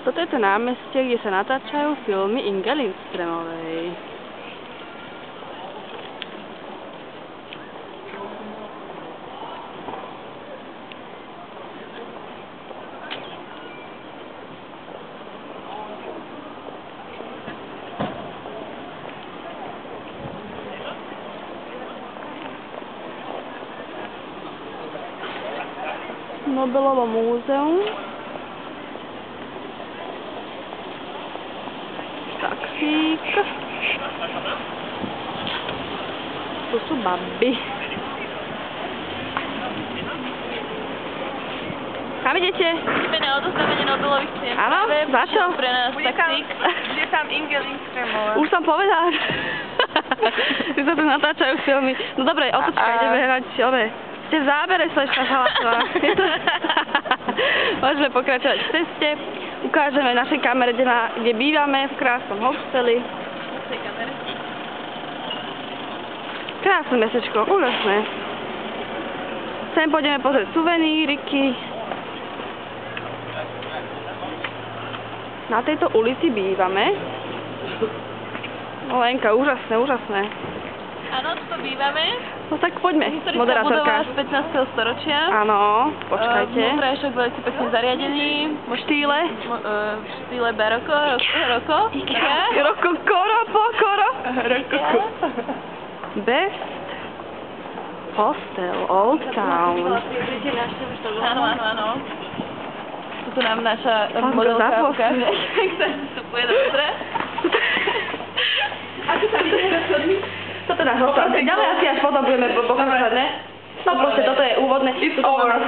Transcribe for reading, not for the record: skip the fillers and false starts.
Toto je to námestie, kde sa natáčajú filmy Inge Lindströmovej. Nobelovo múzeum. Taxík. Tu sú baby. Kam idete? Ideme na odozdávanie Nobelových cien. Áno? Za čo? Pre nás taxík. Bude tam Inge Lindströmová. Už som povedala. Ty sa tu natáčajú filmy. No dobre, otočka, ideme hrať. Ste v zábere, slečka Halasová. Môžeme pokračovať v ceste. Ukážeme našej kamere, kde bývame, v krásnom hosteli. Krásne mestečko, úžasné. Sem pôjdeme pozrieť suveníriky. Na tejto ulici bývame. Lenka, úžasné, úžasné. Áno, tu bývame. No tak poďme, moderátorka. Z 15. storočia. Áno, počkajte. Vnútra je však veľmi pekne zariadený. V štýle? V štýle baroko, roko. Rokokoro, pokoro. Rokoko. Best Hostel, Old Town. Áno, áno, áno. Tuto nám naša Pán modelka Gazapos. ukáže, jak sa vstupuje dovnútra. Ako sa vidíte na chodník? Toto je náš hostel. Ďalej asi až potom budeme pokračovať, ne? No proste, toto je úvodné. It's over.